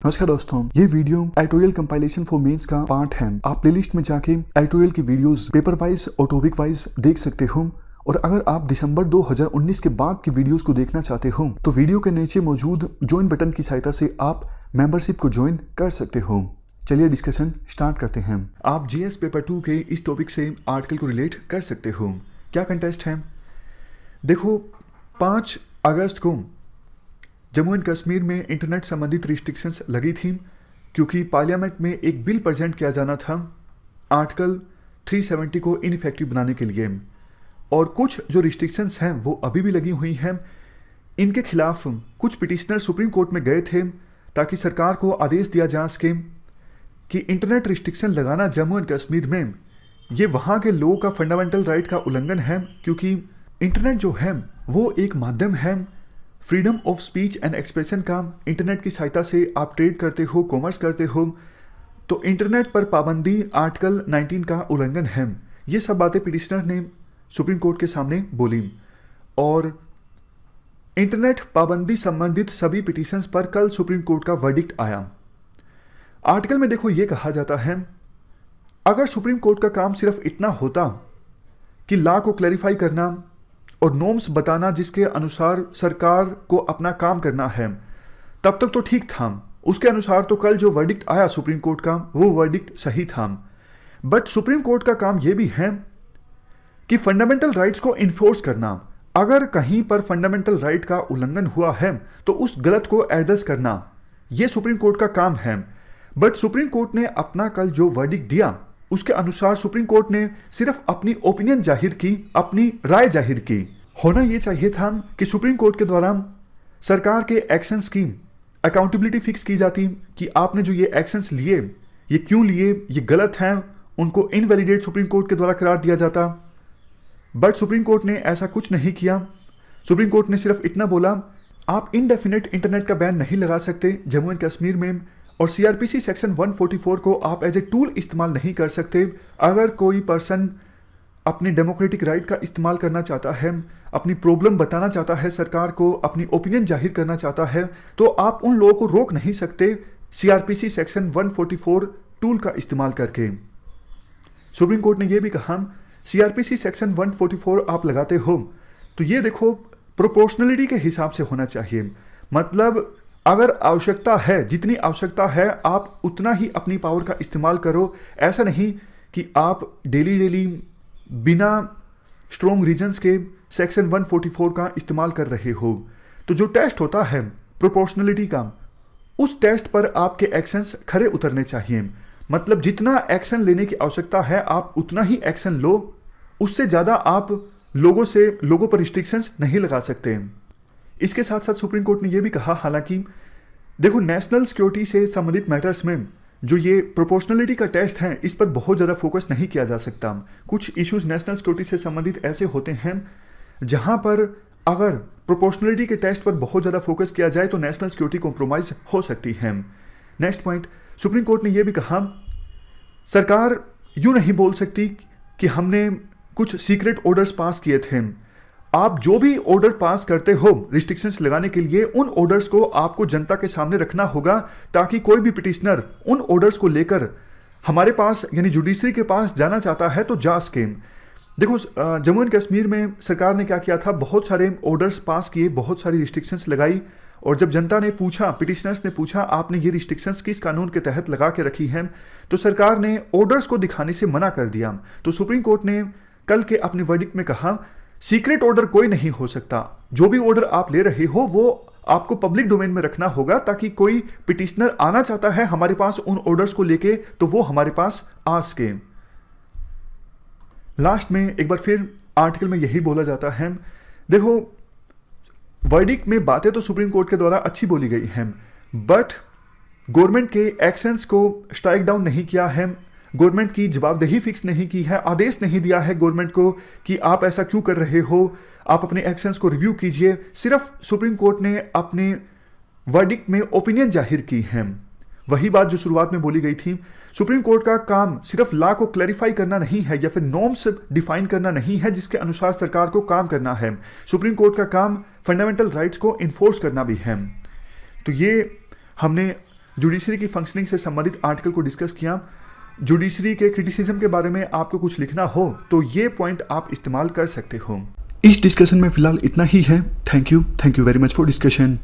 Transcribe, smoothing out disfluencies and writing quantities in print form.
नमस्कार दोस्तों, ये video editorial compilation for mains का पार्ट है। आप प्लेलिस्ट में जाके एडिटोरियल की वीडियोस पेपर वाइज और टॉपिक वाइज देख सकते हो। और अगर आप दिसंबर 2019 के बाद की वीडियोस को देखना चाहते हो तो वीडियो के नीचे मौजूद ज्वाइन बटन की सहायता से आप मेंबरशिप को ज्वाइन कर सकते हो। चलिए डिस्कशन स्टार्ट करते हैं। आप जीएस पेपर 2 के इस टॉपिक से आर्टिकल को रिलेट कर सकते हो। क्या कंटेस्ट है? देखो, 5 अगस्त को जम्मू एंड कश्मीर में इंटरनेट संबंधित रिस्ट्रिक्शंस लगी थी क्योंकि पार्लियामेंट में एक बिल प्रेजेंट किया जाना था आर्टिकल 370 को इनइफेक्टिव बनाने के लिए। और कुछ जो रिस्ट्रिक्शंस हैं वो अभी भी लगी हुई हैं। इनके खिलाफ कुछ पिटिशनर सुप्रीम कोर्ट में गए थे ताकि सरकार को आदेश दिया जा सके कि इंटरनेट रिस्ट्रिक्शन लगाना जम्मू एंड कश्मीर में ये वहाँ के लोगों का फंडामेंटल राइट का उल्लंघन है, क्योंकि इंटरनेट जो है वो एक माध्यम है freedom of speech and expression का। इंटरनेट की सहायता से आप ट्रेड करते हो, कॉमर्स करते हो, तो इंटरनेट पर पाबंदी आर्टिकल 19 का उल्लंघन है। ये सब बातें पिटिशनर ने सुप्रीम कोर्ट के सामने बोली। और इंटरनेट पाबंदी संबंधित सभी पिटिशंस पर कल सुप्रीम कोर्ट का वर्डिक्ट आया। आर्टिकल में देखो, ये कहा जाता है अगर सुप्रीम कोर्ट का काम सिर्फ इतना होता कि लॉ को क्लैरिफाई करना और नॉर्म्स बताना जिसके अनुसार सरकार को अपना काम करना है, तब तक तो ठीक था। उसके अनुसार तो कल जो वर्डिक्ट आया सुप्रीम कोर्ट का वो वर्डिक्ट सही था। बट सुप्रीम कोर्ट का काम ये भी है कि फंडामेंटल राइट्स को इन्फोर्स करना। अगर कहीं पर फंडामेंटल राइट का उल्लंघन हुआ है तो उस गलत को एड्रेस करना, ये सुप्रीम कोर्ट का काम है। बट सुप्रीम कोर्ट ने अपना कल जो वर्डिक्ट दिया उसके अनुसार सुप्रीम कोर्ट ने सिर्फ अपनी ओपिनियन जाहिर की, अपनी राय जाहिर की। होना यह चाहिए था कि सुप्रीम कोर्ट के द्वारा सरकार के एक्शंस की अकाउंटेबिलिटी फिक्स की जाती कि आपने जो ये एक्शंस लिए ये क्यों लिए, ये गलत हैं, उनको इनवैलिडेट सुप्रीम कोर्ट के द्वारा करार दिया जाता। बट सुप्रीम कोर्ट ने ऐसा कुछ नहीं किया। सुप्रीम कोर्ट ने सिर्फ इतना बोला, आप इनडेफिनेट इंटरनेट का बैन नहीं लगा सकते जम्मू एंड कश्मीर में, और सीआरपीसी सेक्शन 144 को आप एज ए टूल इस्तेमाल नहीं कर सकते। अगर कोई पर्सन अपनी डेमोक्रेटिक राइट का इस्तेमाल करना चाहता है, अपनी प्रॉब्लम बताना चाहता है सरकार को, अपनी ओपिनियन जाहिर करना चाहता है, तो आप उन लोगों को रोक नहीं सकते सीआरपीसी सेक्शन 144 टूल का इस्तेमाल करके। सुप्रीम कोर्ट ने यह भी कहा, सीआरपीसी सेक्शन 144 आप लगाते हो तो ये देखो प्रोपोर्शनलिटी के हिसाब से होना चाहिए। मतलब अगर आवश्यकता है, जितनी आवश्यकता है आप उतना ही अपनी पावर का इस्तेमाल करो। ऐसा नहीं कि आप डेली बिना स्ट्रॉन्ग रीजंस के सेक्शन 144 का इस्तेमाल कर रहे हो। तो जो टेस्ट होता है प्रोपोर्शनलिटी का, उस टेस्ट पर आपके एक्शंस खरे उतरने चाहिए। मतलब जितना एक्शन लेने की आवश्यकता है आप उतना ही एक्शन लो, उससे ज़्यादा आप लोगों पर रिस्ट्रिक्शंस नहीं लगा सकते। इसके साथ साथ सुप्रीम कोर्ट ने यह भी कहा, हालांकि देखो नेशनल सिक्योरिटी से संबंधित मैटर्स में जो ये प्रोपोर्शनलिटी का टेस्ट है इस पर बहुत ज़्यादा फोकस नहीं किया जा सकता। कुछ इश्यूज नेशनल सिक्योरिटी से संबंधित ऐसे होते हैं जहां पर अगर प्रोपोर्शनलिटी के टेस्ट पर बहुत ज़्यादा फोकस किया जाए तो नेशनल सिक्योरिटी कॉम्प्रोमाइज हो सकती है। नेक्स्ट पॉइंट, सुप्रीम कोर्ट ने यह भी कहा, सरकार यूं नहीं बोल सकती कि हमने कुछ सीक्रेट ऑर्डर्स पास किए थे। आप जो भी ऑर्डर पास करते हो रिस्ट्रिक्शंस लगाने के लिए, उन ऑर्डर्स को आपको जनता के सामने रखना होगा ताकि कोई भी पिटिशनर उन ऑर्डर्स को लेकर हमारे पास यानी जुडिशरी के पास जाना चाहता है तो जा सके। देखो जम्मू एंड कश्मीर में सरकार ने क्या किया था, बहुत सारे ऑर्डर्स पास किए, बहुत सारी रिस्ट्रिक्शंस लगाई। और जब जनता ने पूछा, पिटिशनर्स ने पूछा आपने ये रिस्ट्रिक्शंस किस कानून के तहत लगा के रखी हैं, तो सरकार ने ऑर्डर्स को दिखाने से मना कर दिया। तो सुप्रीम कोर्ट ने कल के अपने वर्डिक्ट में कहा, सीक्रेट ऑर्डर कोई नहीं हो सकता। जो भी ऑर्डर आप ले रहे हो वो आपको पब्लिक डोमेन में रखना होगा ताकि कोई पिटिशनर आना चाहता है हमारे पास उन ऑर्डर्स को लेके तो वो हमारे पास आ सके। लास्ट में एक बार फिर आर्टिकल में यही बोला जाता है, देखो वर्डिक्ट में बातें तो सुप्रीम कोर्ट के द्वारा अच्छी बोली गई हैं, बट गवर्नमेंट के एक्शंस को स्ट्राइक डाउन नहीं किया है, गवर्नमेंट की जवाबदेही फिक्स नहीं की है, आदेश नहीं दिया है गवर्नमेंट को कि आप ऐसा क्यों कर रहे हो, आप अपने एक्शंस को रिव्यू कीजिए। सिर्फ सुप्रीम कोर्ट ने अपने वर्डिक्ट में ओपिनियन जाहिर की है। वही बात जो शुरुआत में बोली गई थी, सुप्रीम कोर्ट का काम सिर्फ लॉ को क्लैरिफाई करना नहीं है या फिर नॉर्म्स डिफाइन करना नहीं है जिसके अनुसार सरकार को काम करना है। सुप्रीम कोर्ट का काम फंडामेंटल राइट्स को इन्फोर्स करना भी है। तो ये हमने जुडिशरी की फंक्शनिंग से संबंधित आर्टिकल को डिस्कस किया। जुडिशरी के क्रिटिसिज्म के बारे में आपको कुछ लिखना हो तो ये पॉइंट आप इस्तेमाल कर सकते हो। इस डिस्कशन में फिलहाल इतना ही है। Thank you very much for discussion.